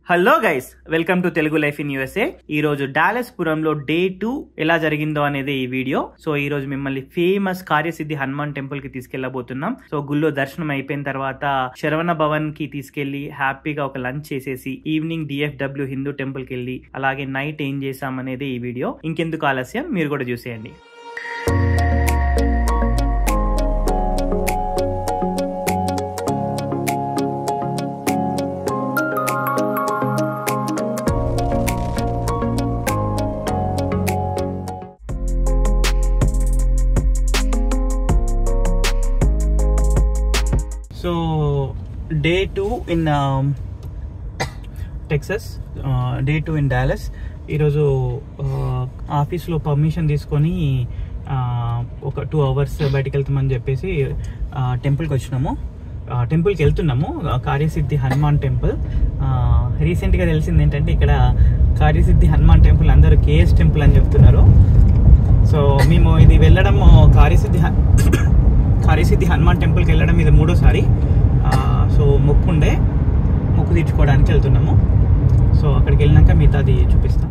Hello guys, welcome to Telugu life in USA. ఈ రోజు Dallas పురంలో day 2 ఎలా జరిగిందో అనేది ఈ వీడియో. సో ఈ రోజు మిమ్మల్ని ఫేమస్ కార్యసిద్ధి హనుమాన్ టెంపుల్ కి తీసుకెళ్లబోతున్నాం. సో గుళ్ళో దర్శనం అయిపోయిన తర్వాత శరవణ భవన్ కి తీసుకెళ్లి హ్యాపీగా ఒక లంచ్ చేసేసి ఈవినింగ్ DFW హిందూ టెంపుల్ కి వెళ్ళి అలాగే నైట్ ఏం చేసాం అనేది ఈ వీడియో. ఇంకెందుకు ఆలస్యం, మీరు కూడా చూసేయండి. So day 2 in Texas, day 2 in Dallas. ఈరోజు ఆఫీస్లో పర్మిషన్ తీసుకొని ఒక 2 hours బయటకు వెళ్తామని చెప్పేసి టెంపుల్కి వచ్చినాము. టెంపుల్కి వెళ్తున్నాము, కార్యసిద్ధి హనుమాన్ టెంపుల్. రీసెంట్గా తెలిసింది ఏంటంటే ఇక్కడ కార్యసిద్ధి హనుమాన్ టెంపుల్ అందరూ KS టెంపుల్ అని చెప్తున్నారు. సో మేము ఇది వెళ్ళడం కార్యసిద్ధి హనుమాన్ టెంపుల్కి వెళ్ళడం ఇది 3వ సారి. సో మొక్కు తీర్చుకోవడానికి వెళ్తున్నాము. సో అక్కడికి వెళ్ళినాక మిగతాది చూపిస్తాం.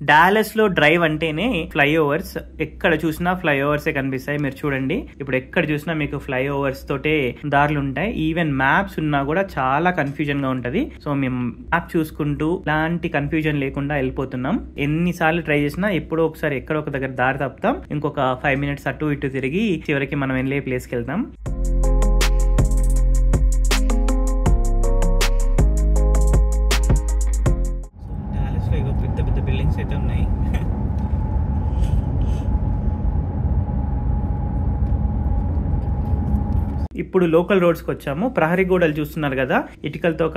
డాలస్ లో డ్రైవ్ అంటేనే ఫ్లైఓవర్స్. ఎక్కడ చూసినా ఫ్లైఓవర్సే కనిపిస్తాయి. మీరు చూడండి, ఇప్పుడు ఎక్కడ చూసినా మీకు ఫ్లైఓవర్స్ తోటే దారులు ఉంటాయి. ఈవెన్ మ్యాప్స్ ఉన్నా కూడా చాలా కన్ఫ్యూజన్ గా ఉంటది. సో మేము మ్యాప్ చూసుకుంటూ ఇలాంటి కన్ఫ్యూజన్ లేకుండా వెళ్ళిపోతున్నాం. ఎన్నిసార్లు ట్రై చేసినా ఎప్పుడో ఒకసారి ఎక్కడో ఒక దగ్గర దారి తప్పుతాం. ఇంకొక 5 minutes అటు ఇటు తిరిగి చివరికి మనం వెళ్ళే ప్లేస్కి వెళ్తాం. అయితే ఉన్నాయి. ఇప్పుడు లోకల్ రోడ్స్కి వచ్చాము. ప్రహరీ గోడలు చూస్తున్నారు కదా, ఇటుకలతో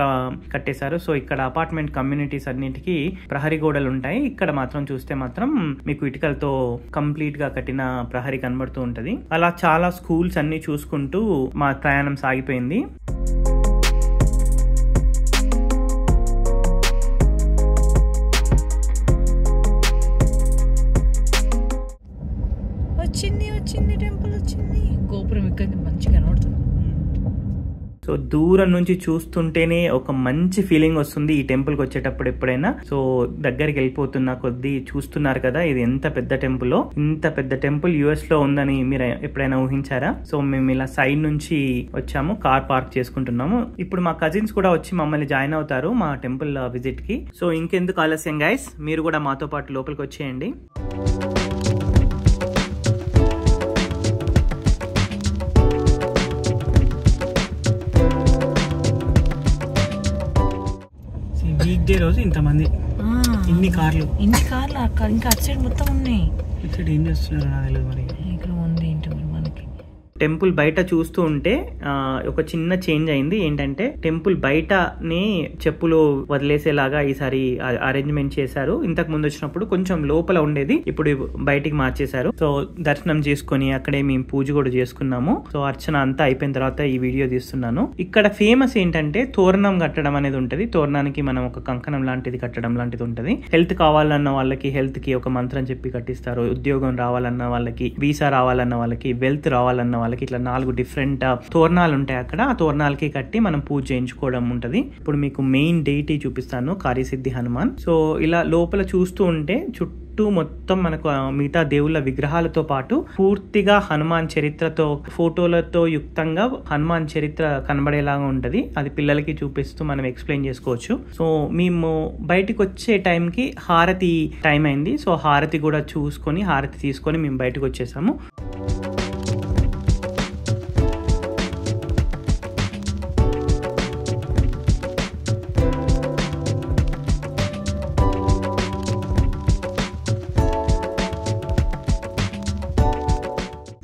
కట్టేశారు. సో ఇక్కడ అపార్ట్మెంట్ కమ్యూనిటీస్ అన్నిటికీ ప్రహరీ గోడలు ఉంటాయి. ఇక్కడ మాత్రం చూస్తే మాత్రం మీకు ఇటుకలతో కంప్లీట్ గా కట్టిన ప్రహరీ కనబడుతూ ఉంటది. అలా చాలా స్కూల్స్ అన్ని చూసుకుంటూ మా ప్రయాణం సాగిపోయింది. వచ్చింది టెంపుల్ వచ్చింది. గోపురం ఇక్కడ మంచిగా కనబడుతుంది. సో దూరం నుంచి చూస్తుంటేనే ఒక మంచి ఫీలింగ్ వస్తుంది ఈ టెంపుల్కి వచ్చేటప్పుడు ఎప్పుడైనా. సో దగ్గరికి వెళ్ళిపోతున్న కొద్దీ చూస్తున్నారు కదా, ఇది ఎంత పెద్ద టెంపుల్. ఇంత పెద్ద టెంపుల్ US లో ఉందని మీరు ఎప్పుడైనా ఊహించారా? సో మేము ఇలా సైడ్ నుంచి వచ్చాము, కార్ పార్క్ చేసుకుంటున్నాము. ఇప్పుడు మా కజిన్స్ కూడా వచ్చి మమ్మల్ని జాయిన్ అవుతారు మా టెంపుల్ విజిట్ కి. సో ఇంకెందుకు ఆలస్యం గైస్, మీరు కూడా మాతో పాటు లోపలికి వచ్చేయండి. వీక్ డే రోజు ఇంతమంది, ఇన్ని కార్లు అక్కడ ఇంకా అటు సైడ్ మొత్తం ఉన్నాయి. ఇటు ఏం చేస్తున్నారు నాకు తెలియదు. మరి ఇక్కడ ఉంది ఏంటి మనకి. టెంపుల్ బయట చూస్తూ ఉంటే ఒక చిన్న చేంజ్ అయింది. ఏంటంటే టెంపుల్ బయటనే చెప్పులు వదిలేసేలాగా ఈసారి అరేంజ్మెంట్ చేశారు. ఇంతకు ముందు వచ్చినప్పుడు కొంచెం లోపల ఉండేది, ఇప్పుడు బయటికి మార్చేశారు. సో దర్శనం చేసుకుని అక్కడే మేము పూజ కూడా చేసుకున్నాము. సో అర్చన అంతా అయిపోయిన తర్వాత ఈ వీడియో తీస్తున్నాను. ఇక్కడ ఫేమస్ ఏంటంటే తోరణం కట్టడం అనేది ఉంటది. తోరణానికి మనం ఒక కంకణం లాంటిది కట్టడం లాంటిది ఉంటది. హెల్త్ కావాలన్న వాళ్ళకి హెల్త్ కి ఒక మంత్రం చెప్పి కట్టిస్తారు. ఉద్యోగం రావాలన్న వాళ్ళకి, వీసా రావాలన్న వాళ్ళకి, వెల్త్ రావాలన్న వాళ్ళకి, ఇట్లా 4 డిఫరెంట్ తోరణాలు ఉంటాయి అక్కడ. ఆ తోరణాలకి కట్టి మనం పూజ చేయించుకోవడం ఉంటది. ఇప్పుడు మీకు మెయిన్ డేటీ చూపిస్తాను, కార్యసిద్ధి హనుమాన్. సో ఇలా లోపల చూస్తూ ఉంటే చుట్టూ మొత్తం మనకు మిగతా దేవుళ్ళ విగ్రహాలతో పాటు పూర్తిగా హనుమాన్ చరిత్రతో, ఫోటోలతో యుక్తంగా హనుమాన్ చరిత్ర కనబడేలాగా ఉంటది. అది పిల్లలకి చూపిస్తూ మనం ఎక్స్ప్లెయిన్ చేసుకోవచ్చు. సో మేము బయటకు వచ్చే టైంకి హారతి టైం అయింది. సో హారతి కూడా చూసుకొని హారతి తీసుకొని మేము బయటకు వచ్చేసాము.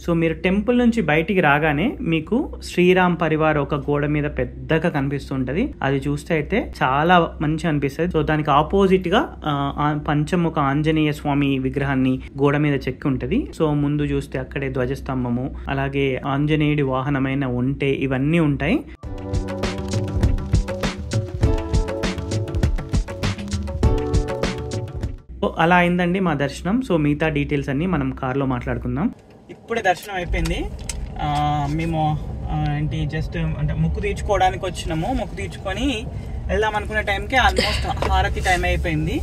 సో మీరు టెంపుల్ నుంచి బయటికి రాగానే మీకు శ్రీరామ్ పరివార్ ఒక గోడ మీద పెద్దగా కనిపిస్తుంటది. అది చూస్తే అయితే చాలా మంచిగా అనిపిస్తుంది. సో దానికి ఆపోజిట్ గా పంచముఖ ఆంజనేయ స్వామి విగ్రహాన్ని గోడ మీద చెక్కి ఉంటది. సో ముందు చూస్తే అక్కడే ధ్వజస్తంభము, అలాగే ఆంజనేయుడి వాహనమైన ఒంటె, ఇవన్నీ ఉంటాయి. అలా అయిందండి మా దర్శనం. సో మిగతా డీటెయిల్స్ అన్ని మనం కార్లో మాట్లాడుకుందాం. ఇప్పుడే దర్శనం అయిపోయింది. మేము ఏంటి జస్ట్ అంటే ముక్కు తీర్చుకోవడానికి వచ్చినాము. ముక్కు తీర్చుకొని వెళ్దాం అనుకునే టైంకి ఆల్మోస్ట్ హారతి టైం అయిపోయింది.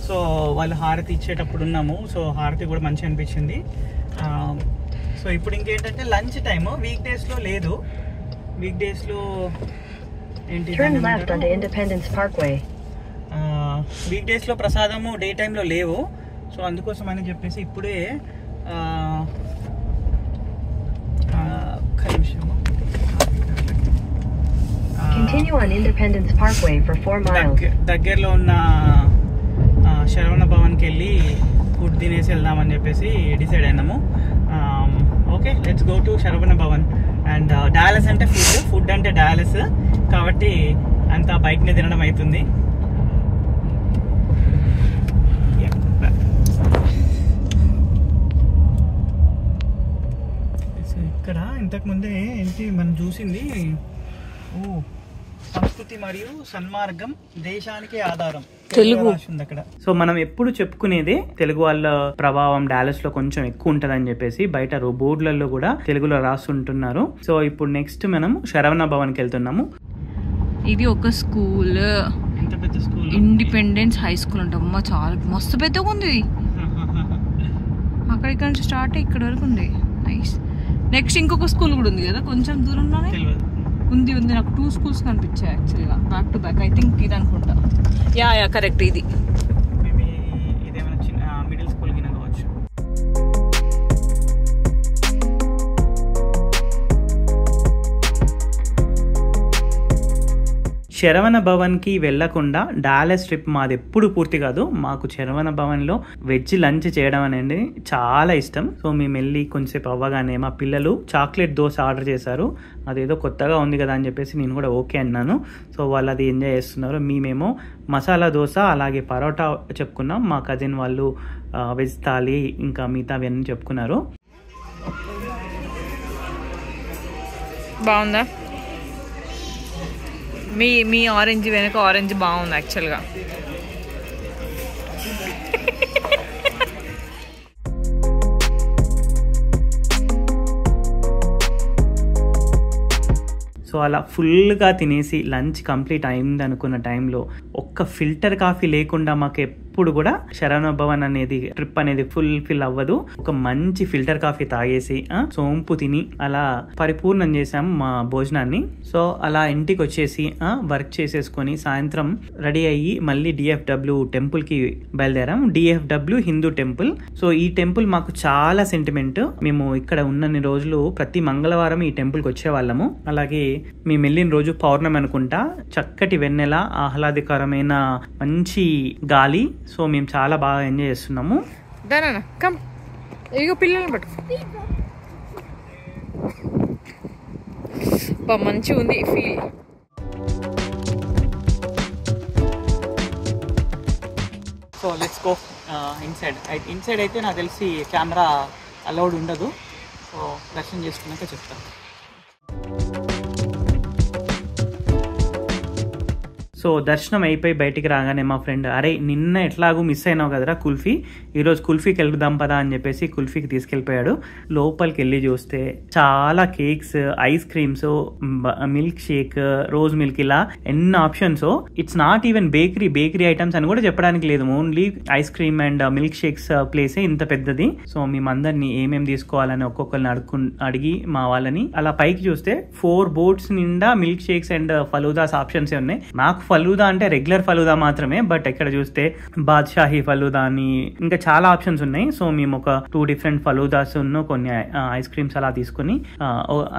సో వాళ్ళు హారతి ఇచ్చేటప్పుడు ఉన్నాము. సో హారతి కూడా మంచిగా అనిపించింది. సో ఇప్పుడు ఇంకేంటంటే లంచ్ టైమ్. వీక్ డేస్లో లేదు. వీక్ డేస్లో ఏంటి వీక్ డేస్లో ప్రసాదము డే టైంలో లేవు. సో అందుకోసం అని చెప్పేసి ఇప్పుడే దగ్గరలో ఉన్న శరవణ భవన్కి వెళ్ళి ఫుడ్ తినేసి వెళ్దామని చెప్పేసి డిసైడ్ అయినాము. Okay, let's go to Saravana Bhavan. And Dallas అంటే ఫుడ్ అంటే డాలస్ కాబట్టి అంతా బయటనే తినడం అవుతుంది. ఇక్కడ ఇంతకుముందే ఏంటి మనం చూసింది సంస్కృతి మరియు సన్మార్గం దేశానికి ఆధారం తెలుగు ఉంది అక్కడ. సో మనం ఎప్పుడు చెప్పుకునేదే తెలుగు వాళ్ళ ప్రభావం డాలస్ లో కొంచెం ఎక్కువ ఉంటదని చెప్పేసి బయట బోర్డులలో కూడా తెలుగులో రాస్తుంటున్నారు. సో ఇప్పుడు నెక్స్ట్ మనం శరవణ భవన్ కి వెళ్తున్నాము. ఇది ఒక స్కూల్, ఎంత పెద్ద స్కూల్, ఇండిపెండెన్స్ హై స్కూల్ అంట. అమ్మ చాలా మస్తు పెద్దగా ఉంది. అక్కడ ఇక్కడ నుంచి స్టార్ట్ ఇక్కడ వరకు ఉంది. నైస్. నెక్స్ట్ ఇంకొక స్కూల్ కూడా ఉంది కదా కొంచెం దూరంలోనే ఉంది. నాకు 2 స్కూల్స్ కనిపించాయి యాక్చువల్గా back to back. I think ఇది అనుకుంటా. Yeah correct. ఇది ఇదేమైనా చిన్న మిడిల్ స్కూల్ కింద కావచ్చు. శరవణ భవన్కి వెళ్లకుండా డాలస్ ట్రిప్ మాది ఎప్పుడు పూర్తి కాదు. మాకు శరవణ భవన్లో వెజ్ లంచ్ చేయడం అనేది చాలా ఇష్టం. సో మేము వెళ్ళి కొంచెంసేపు అవ్వగానే మా పిల్లలు చాక్లెట్ దోశ ఆర్డర్ చేశారు. అదేదో కొత్తగా ఉంది కదా అని చెప్పేసి నేను కూడా ఓకే అన్నాను. సో వాళ్ళు అది ఎంజాయ్ చేస్తున్నారు. మేమేమో మసాలా దోశ అలాగే పరోటా చెప్పుకున్నాం. మా కజిన్ వాళ్ళు వెజ్ థాలీ ఇంకా మిగతా అవన్నీ చెప్పుకున్నారు. బాగుందా? మీ ఆరెంజ్ వెనక ఆరెంజ్ బాగుంది యాక్చువల్గా. సో అలా ఫుల్గా తినేసి లంచ్ కంప్లీట్ అయింది అనుకున్న టైంలో ఒక్క ఫిల్టర్ కాఫీ లేకుండా మాకు ఎప్పుడు కూడా శరవణ భవన్ అనేది ట్రిప్ అనేది ఫిల్ అవ్వదు. ఒక మంచి ఫిల్టర్ కాఫీ తాగేసి సోంపు తిని అలా పరిపూర్ణం చేసాం మా భోజనాన్ని. సో అలా ఇంటికి వచ్చేసి వర్క్ చేసేసుకొని సాయంత్రం రెడీ అయ్యి మళ్ళీ DFW టెంపుల్ కి బయలుదేరాం. DFW Hindu temple. సో ఈ టెంపుల్ మాకు చాలా సెంటిమెంట్. మేము ఇక్కడ ఉన్నన్ని రోజులు ప్రతి మంగళవారం ఈ టెంపుల్కి వచ్చేవాళ్ళము. అలాగే మేము వెళ్ళిన రోజు పౌర్ణమి అనుకుంటా. చక్కటి వెన్నెల, ఆహ్లాదకరమైన మంచి గాలి. సో మేము చాలా బాగా ఎంజాయ్ చేస్తున్నాము. పిల్లల్ని పట్టు. మంచిగా ఉంది feel. So let's go inside అయితే నాకు తెలిసి కెమెరా అలౌడ్ ఉండదు. సో దర్శనం చేసుకున్నాక చెప్తాను. సో దర్శనం అయిపోయి బయటికి రాగానే మా ఫ్రెండ్, అరే నిన్న ఎట్లాగూ మిస్ అయినావు కదరా కుల్ఫీ, ఈరోజు కుల్ఫీకి వెళ్దాం పదా అని చెప్పేసి కుల్ఫీకి తీసుకెళ్ళిపోయాడు. లోపలికి వెళ్ళి చూస్తే చాలా cakes, ice creams, milk shake, rose milk, ఇలా ఎన్ని options. It's not even bakery items అని కూడా చెప్పడానికి లేదు. Only ice cream and milk shakes ప్లేసే ఇంత పెద్దది. సో మేమందరినీ ఏమేమి తీసుకోవాలని ఒక్కొక్కరిని అడిగి మా వాళ్ళని అలా పైకి చూస్తే 4 బోర్డ్స్ నిండా మిల్క్ షేక్స్ అండ్ ఫలూదాస్ ఆప్షన్స్ ఉన్నాయి. నాకు ఫలూదా అంటే రెగ్యులర్ ఫలూదా మాత్రమే, బట్ ఇక్కడ చూస్తే బాద్షాహీ ఫలూదా అని ఇంకా చాలా ఆప్షన్స్ ఉన్నాయి. సో మేము ఒక 2 డిఫరెంట్ ఫలూదాస్ కొన్ని ఐస్ క్రీమ్స్ అలా తీసుకుని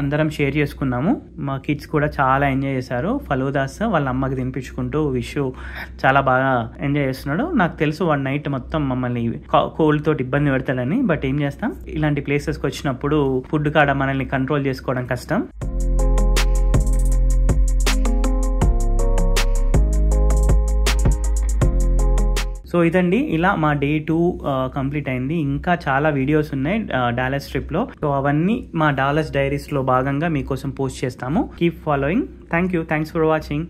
అందరం షేర్ చేసుకున్నాము. మా కిడ్స్ కూడా చాలా ఎంజాయ్ చేశారు. ఫలూదాస్ వాళ్ళ అమ్మకి తినిపించుకుంటూ విషు చాలా బాగా ఎంజాయ్ చేస్తున్నాడు. నాకు తెలుసు 1 నైట్ మొత్తం మమ్మల్ని కోల్డ్ తోటి ఇబ్బంది పెడతాడని, బట్ ఏం చేస్తాం, ఇలాంటి ప్లేసెస్కి వచ్చినప్పుడు ఫుడ్ కాడ మనల్ని కంట్రోల్ చేసుకోవడం కష్టం. సో ఇదండి, ఇలా మా డే 2 కంప్లీట్ అయింది. ఇంకా చాలా వీడియోస్ ఉన్నాయి డాలస్ ట్రిప్ లో. సో అవన్నీ మా డాలస్ డైరీస్ లో భాగంగా మీకోసం పోస్ట్ చేస్తాము. Keep following. Thanks for watching.